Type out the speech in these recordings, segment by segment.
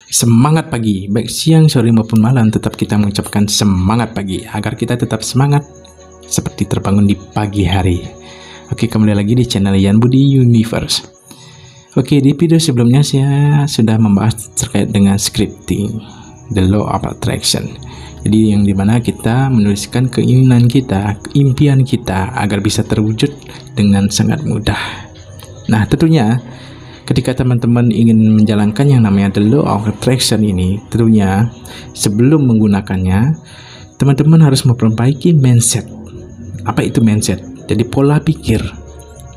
Semangat pagi, baik siang, sore maupun malam tetap kita mengucapkan semangat pagi agar kita tetap semangat seperti terbangun di pagi hari. Oke, kembali lagi di channel Yan Budi Universe. Oke, di video sebelumnya saya sudah membahas terkait dengan scripting, the law of attraction. Jadi yang dimana kita menuliskan keinginan kita, impian kita agar bisa terwujud dengan sangat mudah. Nah, tentunya ketika teman-teman ingin menjalankan yang namanya the law of attraction ini, tentunya sebelum menggunakannya, teman-teman harus memperbaiki mindset. Apa itu mindset? Jadi pola pikir.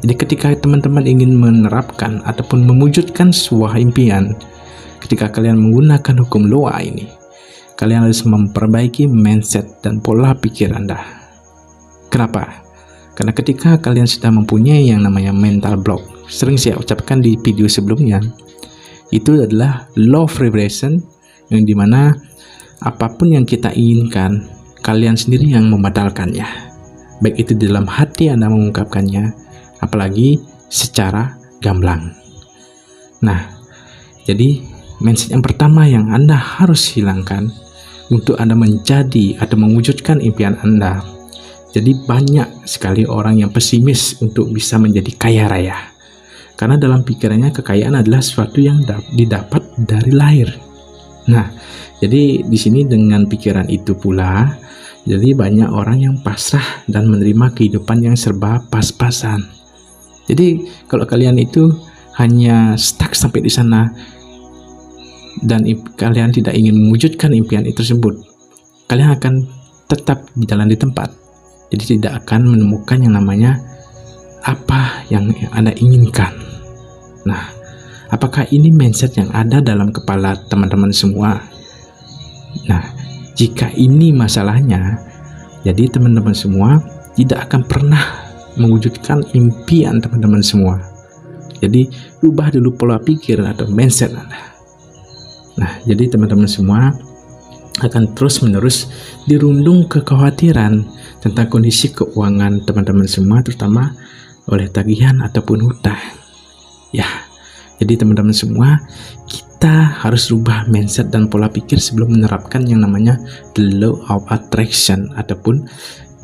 Jadi ketika teman-teman ingin menerapkan ataupun mewujudkan sebuah impian, ketika kalian menggunakan hukum Loa ini, kalian harus memperbaiki mindset dan pola pikir Anda. Kenapa? Karena ketika kalian sudah mempunyai yang namanya mental block, sering saya ucapkan di video sebelumnya, itu adalah law of vibration, yang dimana apapun yang kita inginkan, kalian sendiri yang membatalkannya, baik itu di dalam hati Anda mengungkapkannya, apalagi secara gamblang. Nah, jadi mindset yang pertama yang Anda harus hilangkan untuk Anda menjadi atau mewujudkan impian Anda. Jadi banyak sekali orang yang pesimis untuk bisa menjadi kaya raya, karena dalam pikirannya kekayaan adalah sesuatu yang didapat dari lahir. Nah, jadi di sini dengan pikiran itu pula, jadi banyak orang yang pasrah dan menerima kehidupan yang serba pas-pasan. Jadi kalau kalian itu hanya stuck sampai di sana dan kalian tidak ingin mewujudkan impian itu tersebut, kalian akan tetap jalan di tempat. Jadi tidak akan menemukan yang namanya apa yang Anda inginkan. Nah, apakah ini mindset yang ada dalam kepala teman-teman semua? Nah, jika ini masalahnya, jadi teman-teman semua tidak akan pernah mewujudkan impian teman-teman semua. Jadi ubah dulu pola pikir atau mindset Anda. Nah, jadi teman-teman semua akan terus-menerus dirundung kekhawatiran tentang kondisi keuangan teman-teman semua, terutama oleh tagihan ataupun hutang. Ya, jadi teman-teman semua, kita harus rubah mindset dan pola pikir sebelum menerapkan yang namanya the law of attraction, ataupun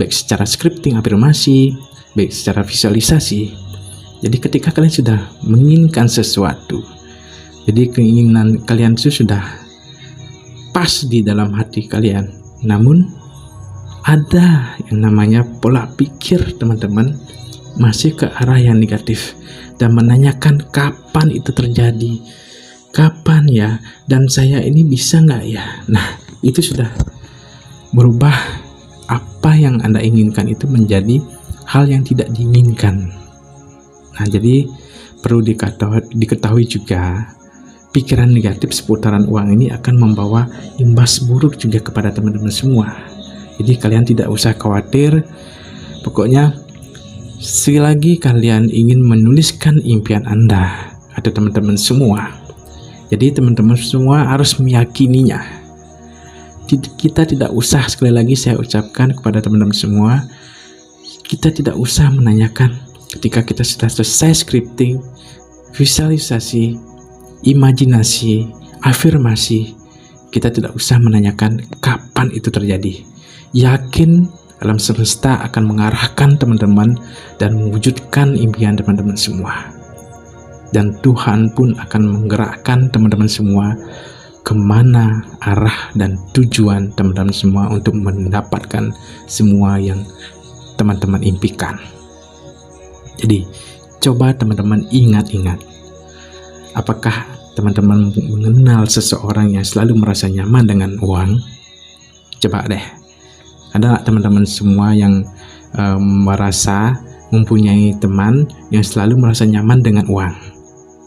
baik secara scripting afirmasi, baik secara visualisasi. Jadi ketika kalian sudah menginginkan sesuatu, jadi keinginan kalian itu sudah pas di dalam hati kalian, namun ada yang namanya pola pikir teman-teman masih ke arah yang negatif dan menanyakan kapan itu terjadi, kapan ya, dan saya ini bisa nggak ya. Nah, itu sudah berubah apa yang Anda inginkan itu menjadi hal yang tidak diinginkan. Nah, jadi perlu diketahui juga, pikiran negatif seputaran uang ini akan membawa imbas buruk juga kepada teman-teman semua. Jadi kalian tidak usah khawatir. Pokoknya selagi kalian ingin menuliskan impian Anda atau teman-teman semua, jadi teman-teman semua harus meyakininya. Kita tidak usah, sekali lagi saya ucapkan kepada teman-teman semua, kita tidak usah menanyakan ketika kita sudah selesai scripting, visualisasi, imajinasi, afirmasi, kita tidak usah menanyakan kapan itu terjadi. Yakin alam semesta akan mengarahkan teman-teman dan mewujudkan impian teman-teman semua. Dan Tuhan pun akan menggerakkan teman-teman semua kemana arah dan tujuan teman-teman semua untuk mendapatkan semua yang teman-teman impikan. Jadi coba teman-teman ingat-ingat, apakah teman-teman mengenal seseorang yang selalu merasa nyaman dengan uang? Coba deh, ada nggak teman-teman semua yang merasa mempunyai teman yang selalu merasa nyaman dengan uang?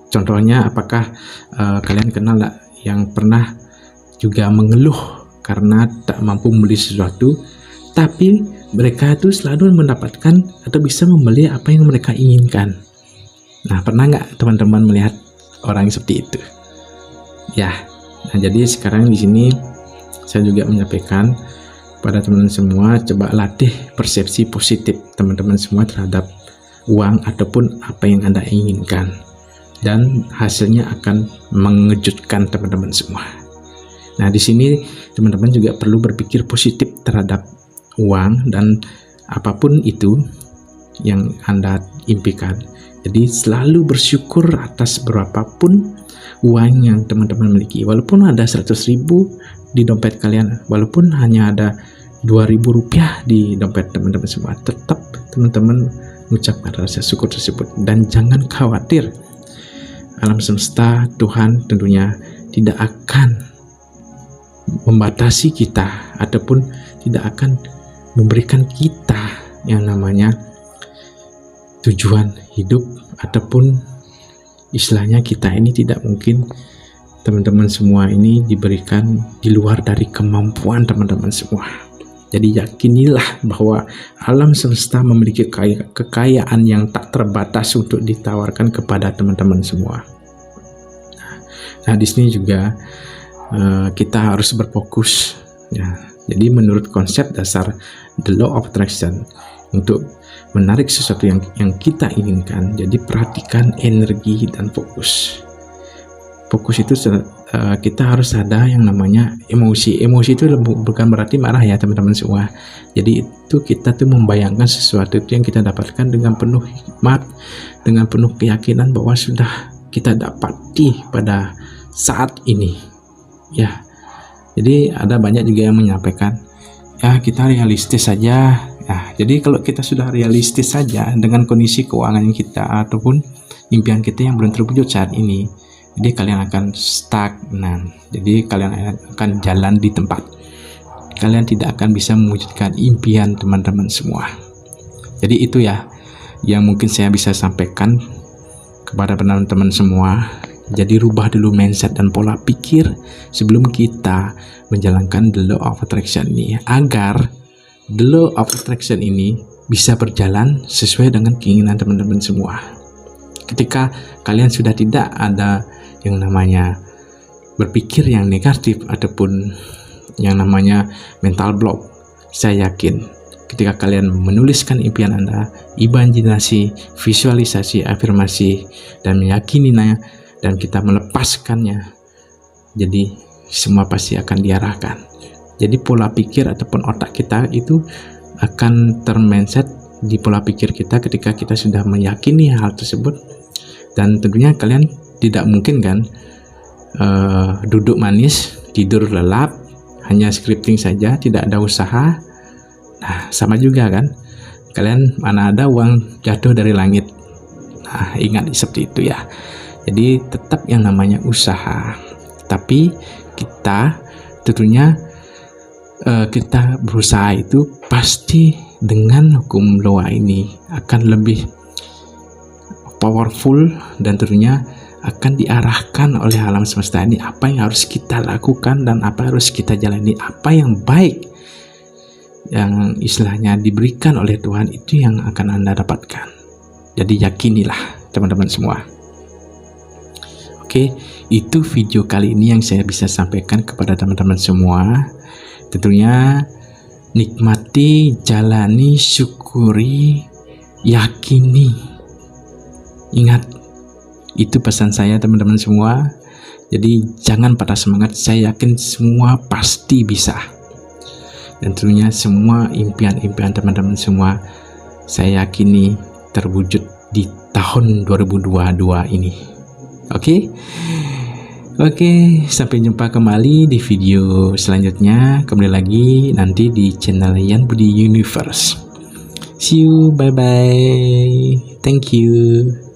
Contohnya, apakah kalian kenal nggak yang pernah juga mengeluh karena tak mampu membeli sesuatu, tapi mereka itu selalu mendapatkan atau bisa membeli apa yang mereka inginkan? Nah, pernah nggak teman-teman melihat orang seperti itu? Ya, nah jadi sekarang di sini saya juga menyampaikan pada teman-teman semua, coba latih persepsi positif teman-teman semua terhadap uang ataupun apa yang Anda inginkan. dan hasilnya akan mengejutkan teman-teman semua. Nah, di sini teman-teman juga perlu berpikir positif terhadap uang dan apapun itu yang Anda impikan. Jadi selalu bersyukur atas berapapun uang yang teman-teman miliki. Walaupun ada 100.000 di dompet kalian, walaupun hanya ada 2.000 rupiah di dompet teman-teman semua, tetap teman-teman mengucapkan rasa syukur tersebut. Dan jangan khawatir, alam semesta, Tuhan tentunya tidak akan membatasi kita ataupun tidak akan memberikan kita yang namanya tujuan hidup, ataupun istilahnya kita ini tidak mungkin teman-teman semua ini diberikan di luar dari kemampuan teman-teman semua. Jadi yakinilah bahwa alam semesta memiliki kekayaan yang tak terbatas untuk ditawarkan kepada teman-teman semua. Nah, di sini juga kita harus berfokus. Ya, jadi menurut konsep dasar The Law of Attraction, untuk menarik sesuatu yang kita inginkan, jadi perhatikan energi dan fokus. Fokus itu kita harus ada yang namanya emosi. Emosi itu bukan berarti marah ya teman-teman semua. Jadi itu kita tuh membayangkan sesuatu itu yang kita dapatkan dengan penuh hikmat, dengan penuh keyakinan bahwa sudah kita dapati pada saat ini. Ya, jadi ada banyak juga yang menyampaikan, ya kita realistis saja. Nah, jadi kalau kita sudah realistis saja dengan kondisi keuangan yang kita ataupun impian kita yang belum terwujud saat ini, jadi kalian akan stagnan. Jadi kalian akan jalan di tempat. Kalian tidak akan bisa mewujudkan impian teman-teman semua. Jadi itu ya yang mungkin saya bisa sampaikan kepada teman-teman semua. Jadi rubah dulu mindset dan pola pikir sebelum kita menjalankan The Law of Attraction ini, agar The Law of Attraction ini bisa berjalan sesuai dengan keinginan teman-teman semua. Ketika kalian sudah tidak ada yang namanya berpikir yang negatif ataupun yang namanya mental block, saya yakin ketika kalian menuliskan impian Anda, imajinasi, visualisasi, afirmasi, dan meyakininya, dan kita melepaskannya, jadi semua pasti akan diarahkan. Jadi pola pikir ataupun otak kita itu akan termindset di pola pikir kita ketika kita sudah meyakini hal tersebut. Dan tentunya kalian tidak mungkin kan duduk manis, tidur lelap, hanya scripting saja, tidak ada usaha. Nah, sama juga kan, kalian mana ada uang jatuh dari langit. Nah, ingat seperti itu ya. Jadi tetap yang namanya usaha, tapi kita tentunya kita berusaha itu pasti dengan hukum law ini akan lebih powerful, dan tentunya akan diarahkan oleh alam semesta ini apa yang harus kita lakukan dan apa yang harus kita jalani, apa yang baik yang istilahnya diberikan oleh Tuhan itu yang akan Anda dapatkan. Jadi yakinilah teman-teman semua. Oke, itu video kali ini yang saya bisa sampaikan kepada teman-teman semua. Tentunya nikmati, jalani, syukuri, yakini. Ingat, itu pesan saya teman-teman semua. Jadi jangan patah semangat, saya yakin semua pasti bisa. Dan tentunya semua impian-impian teman-teman semua saya yakini terwujud di tahun 2022 ini. Oke, sampai jumpa kembali di video selanjutnya. Kembali lagi nanti di channel Yan Budi Universe. See you, bye bye. Thank you.